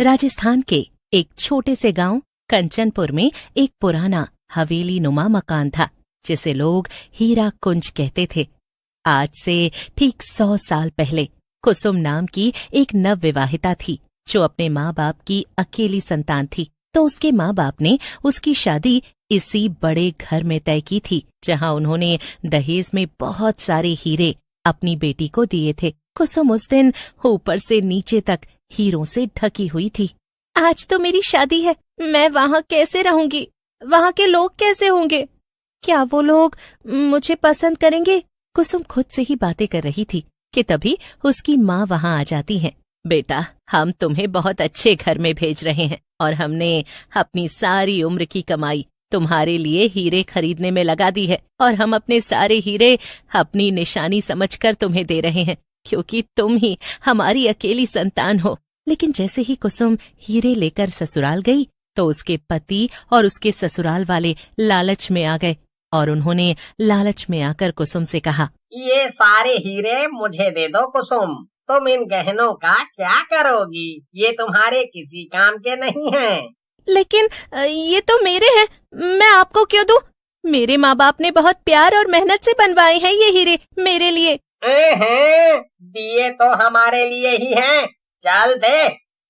राजस्थान के एक छोटे से गांव कंचनपुर में एक पुराना हवेली नुमा मकान था जिसे लोग हीरा कुंज कहते थे। आज से ठीक 100 साल पहले कुसुम नाम की एक नवविवाहिता थी जो अपने माँ बाप की अकेली संतान थी। तो उसके माँ बाप ने उसकी शादी इसी बड़े घर में तय की थी जहाँ उन्होंने दहेज में बहुत सारे हीरे अपनी बेटी को दिए थे। कुसुम उस दिन ऊपर से नीचे तक हीरों से ढकी हुई थी। आज तो मेरी शादी है, मैं वहाँ कैसे रहूंगी? वहाँ के लोग कैसे होंगे? क्या वो लोग मुझे पसंद करेंगे? कुसुम खुद से ही बातें कर रही थी कि तभी उसकी माँ वहाँ आ जाती है। बेटा, हम तुम्हें बहुत अच्छे घर में भेज रहे हैं और हमने अपनी सारी उम्र की कमाई तुम्हारे लिए हीरे खरीदने में लगा दी है और हम अपने सारे हीरे अपनी निशानी समझकर तुम्हें दे रहे हैं क्योंकि तुम ही हमारी अकेली संतान हो। लेकिन जैसे ही कुसुम हीरे लेकर ससुराल गई तो उसके पति और उसके ससुराल वाले लालच में आ गए और उन्होंने लालच में आकर कुसुम से कहा, ये सारे हीरे मुझे दे दो कुसुम, तुम इन गहनों का क्या करोगी? ये तुम्हारे किसी काम के नहीं हैं। लेकिन ये तो मेरे हैं, मैं आपको क्यों दूं? मेरे माँ बाप ने बहुत प्यार और मेहनत से बनवाए हैं ये हीरे मेरे लिए। दिए तो हमारे लिए ही हैं। चल दे,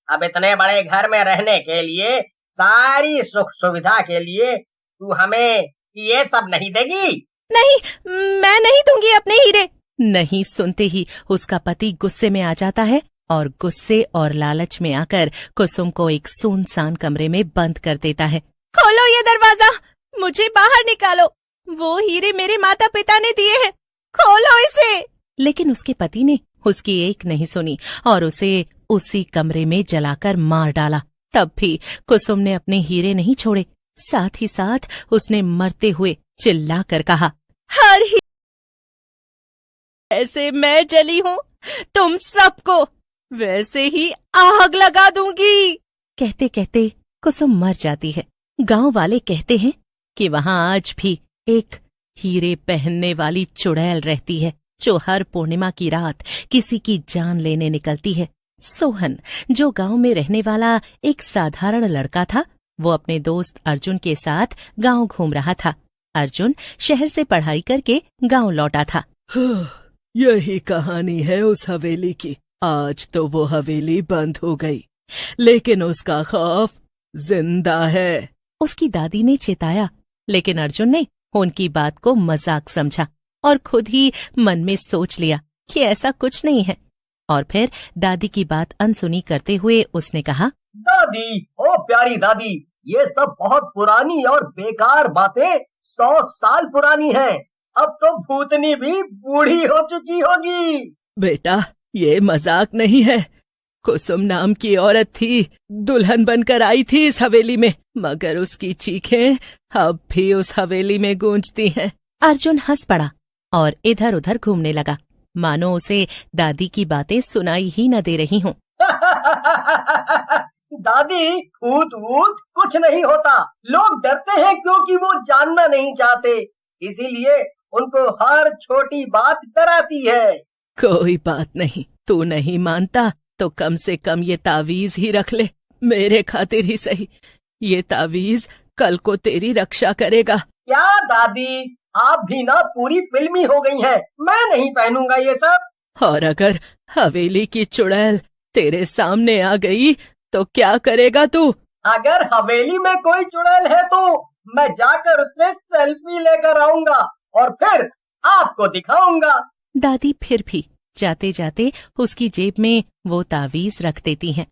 अब इतने बड़े घर में रहने के लिए, सारी सुख सुविधा के लिए तू हमें ये सब नहीं देगी? नहीं, मैं नहीं दूंगी अपने हीरे। नहीं सुनते ही उसका पति गुस्से में आ जाता है और गुस्से और लालच में आकर कुसुम को एक सुनसान कमरे में बंद कर देता है। खोलो ये दरवाजा, मुझे बाहर निकालो, वो हीरे मेरे माता पिता ने दिए हैं, खोलो इसे। लेकिन उसके पति ने उसकी एक नहीं सुनी और उसे उसी कमरे में जलाकर मार डाला। तब भी कुसुम ने अपने हीरे नहीं छोड़े, साथ ही साथ उसने मरते हुए चिल्लाकर कहा, हर हीरे ऐसे मैं जली हूँ, तुम सबको वैसे ही आग लगा दूंगी। कहते कहते कुसुम मर जाती है। गांव वाले कहते हैं कि वहां आज भी एक हीरे पहनने वाली चुड़ैल रहती है जो हर पूर्णिमा की रात किसी की जान लेने निकलती है। सोहन, जो गांव में रहने वाला एक साधारण लड़का था, वो अपने दोस्त अर्जुन के साथ गांव घूम रहा था। अर्जुन शहर से पढ़ाई करके गांव लौटा था। यही कहानी है उस हवेली की। आज तो वो हवेली बंद हो गई, लेकिन उसका खौफ जिंदा है। उसकी दादी ने चेताया, लेकिन अर्जुन ने उनकी बात को मजाक समझा और खुद ही मन में सोच लिया कि ऐसा कुछ नहीं है। और फिर दादी की बात अनसुनी करते हुए उसने कहा, दादी, ओ प्यारी दादी, ये सब बहुत पुरानी और बेकार बातें 100 साल पुरानी हैं। अब तो भूतनी भी बूढ़ी हो चुकी होगी। बेटा, ये मजाक नहीं है। कुसुम नाम की औरत थी, दुल्हन बनकर आई थी इस हवेली में, मगर उसकी चीखें अब भी उस हवेली में गूंजती हैं। अर्जुन हंस पड़ा और इधर उधर घूमने लगा, मानो उसे दादी की बातें सुनाई ही न दे रही हों। दादी, भूत वूत कुछ नहीं होता। लोग डरते हैं क्योंकि वो जानना नहीं चाहते, इसीलिए उनको हर छोटी बात डराती है। कोई बात नहीं, तू नहीं मानता तो कम से कम ये तावीज ही रख ले, मेरे खातिर ही सही। ये तावीज कल को तेरी रक्षा करेगा। क्या दादी, आप भी ना पूरी फिल्मी हो गई हैं। मैं नहीं पहनूंगा ये सब। और अगर हवेली की चुड़ैल तेरे सामने आ गई तो क्या करेगा तू? अगर हवेली में कोई चुड़ैल है तो मैं जाकर उससे सेल्फी लेकर आऊंगा और फिर आपको दिखाऊंगा। दादी फिर भी जाते जाते उसकी जेब में वो तावीज रख देती हैं।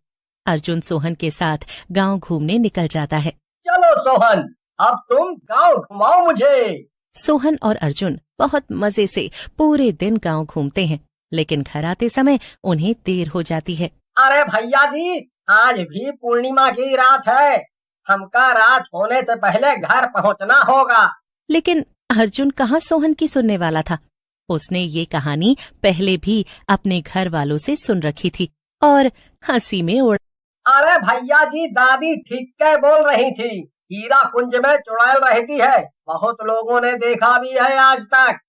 अर्जुन सोहन के साथ गांव घूमने निकल जाता है। चलो सोहन, अब तुम गांव घुमाओ मुझे। सोहन और अर्जुन बहुत मजे से पूरे दिन गांव घूमते हैं, लेकिन घर आते समय उन्हें देर हो जाती है। अरे भैया जी, आज भी पूर्णिमा की रात है, हमका रात होने से पहले घर पहुंचना होगा। लेकिन अर्जुन कहाँ सोहन की सुनने वाला था। उसने ये कहानी पहले भी अपने घर वालों से सुन रखी थी और हंसी में उड़। अरे भैया जी, दादी ठीक क्या बोल रही थी, हीरा कुंज में चुड़ैल रहती है, बहुत लोगों ने देखा भी है आज तक।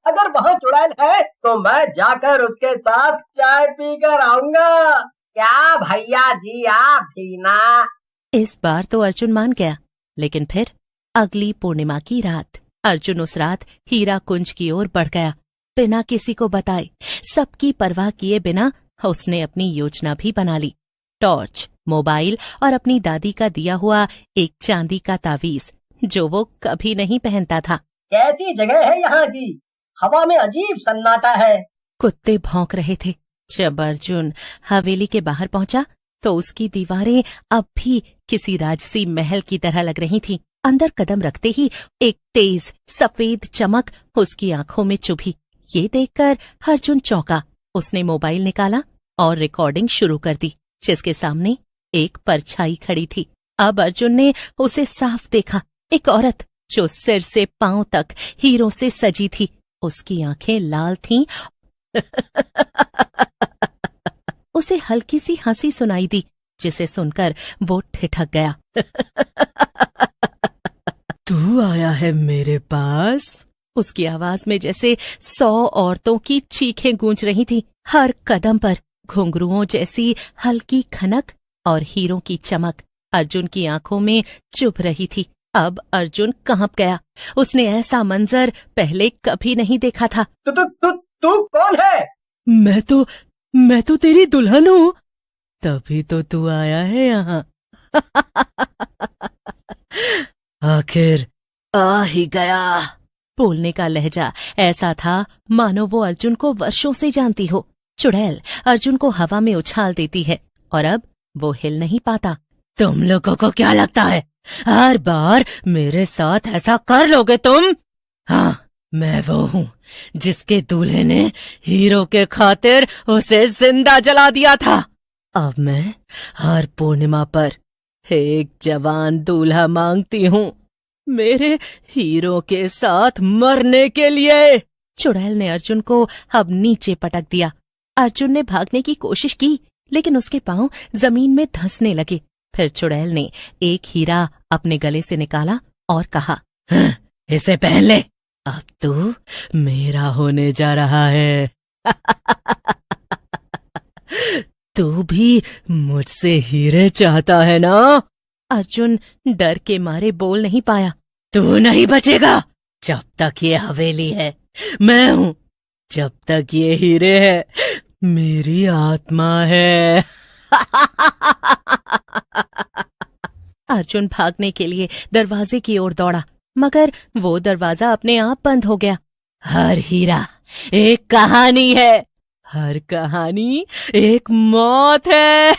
अगर वहाँ चुड़ैल है तो मैं जाकर उसके साथ चाय पी कर आऊंगा। क्या भैया जी आप भी ना। इस बार तो अर्जुन मान गया, लेकिन फिर अगली पूर्णिमा की रात अर्जुन उस रात हीरा कुंज की ओर बढ़ गया। बिना किसी को बताए, सबकी परवाह किए बिना उसने अपनी योजना भी बना ली। टॉर्च, मोबाइल और अपनी दादी का दिया हुआ एक चांदी का तावीज जो वो कभी नहीं पहनता था। कैसी जगह है यहाँ की, हवा में अजीब सन्नाटा है। कुत्ते भौंक रहे थे। जब अर्जुन हवेली के बाहर पहुंचा तो उसकी दीवारें अब भी किसी राजसी महल की तरह लग रही थीं। अंदर कदम रखते ही एक तेज सफेद चमक उसकी आंखों में चुभी। ये देखकर अर्जुन चौंका। उसने मोबाइल निकाला और रिकॉर्डिंग शुरू कर दी, जिसके सामने एक परछाई खड़ी थी। अब अर्जुन ने उसे साफ देखा। एक औरत जो सिर से पांव तक हीरों से सजी थी। उसकी आंखें लाल थीं। उसे हल्की सी हंसी सुनाई दी, जिसे सुनकर वो ठिठक गया। तू आया है मेरे पास? उसकी आवाज में जैसे 100 औरतों की चीखें गूंज रही थी। हर कदम पर घुंघरुओं जैसी हल्की खनक और हीरों की चमक अर्जुन की आंखों में चुभ रही थी। अब अर्जुन कांप गया। उसने ऐसा मंजर पहले कभी नहीं देखा था। तू कौन है? मैं तो तेरी दुल्हन हूँ। तभी तो तू आया है यहाँ। आखिर आ ही गया। बोलने का लहजा ऐसा था मानो वो अर्जुन को वर्षों से जानती हो। चुड़ैल अर्जुन को हवा में उछाल देती है और अब वो हिल नहीं पाता। तुम लोगों को क्या लगता है हर बार मेरे साथ ऐसा कर लोगे तुम? हाँ, मैं वो हूँ जिसके दूल्हे ने हीरो के खातिर उसे जिंदा जला दिया था। अब मैं हर पूर्णिमा पर एक जवान दूल्हा मांगती हूँ, मेरे हीरो के साथ मरने के लिए। चुड़ैल ने अर्जुन को अब नीचे पटक दिया। अर्जुन ने भागने की कोशिश की, लेकिन उसके पांव जमीन में धंसने लगे। फिर चुड़ैल ने एक हीरा अपने गले से निकाला और कहा, इसे पहन ले, अब तू मेरा होने जा रहा है। तू भी मुझसे हीरे चाहता है ना? अर्जुन डर के मारे बोल नहीं पाया। तू नहीं बचेगा जब तक ये हवेली है। मैं हूँ जब तक ये हीरे है। मेरी आत्मा है। अर्जुन भागने के लिए दरवाजे की ओर दौड़ा, मगर वो दरवाजा अपने आप बंद हो गया। हर हीरा एक कहानी है, हर कहानी एक मौत है।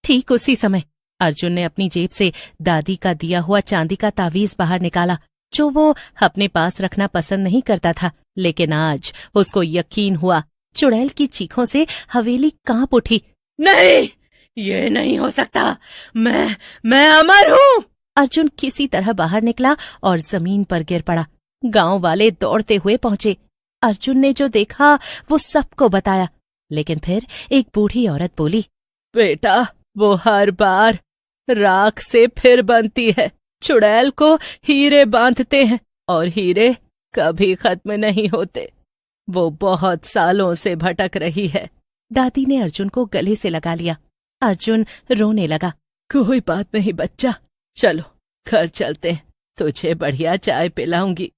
ठीक उसी समय अर्जुन ने अपनी जेब से दादी का दिया हुआ चांदी का तावीज बाहर निकाला, जो वो अपने पास रखना पसंद नहीं करता था। लेकिन आज उसको यकीन हुआ। चुड़ैल की चीखों से हवेली कांप उठी। नहीं, ये नहीं हो सकता। मैं अमर हूँ। अर्जुन किसी तरह बाहर निकला और जमीन पर गिर पड़ा। गांव वाले दौड़ते हुए पहुंचे। अर्जुन ने जो देखा वो सबको बताया, लेकिन फिर एक बूढ़ी औरत बोली, बेटा, वो हर बार राख से फिर बनती है। चुड़ैल को हीरे बांधते हैं और हीरे कभी खत्म नहीं होते। वो बहुत सालों से भटक रही है। दादी ने अर्जुन को गले से लगा लिया। अर्जुन रोने लगा। कोई बात नहीं बच्चा, चलो घर चलते हैं, तुझे बढ़िया चाय पिलाऊंगी।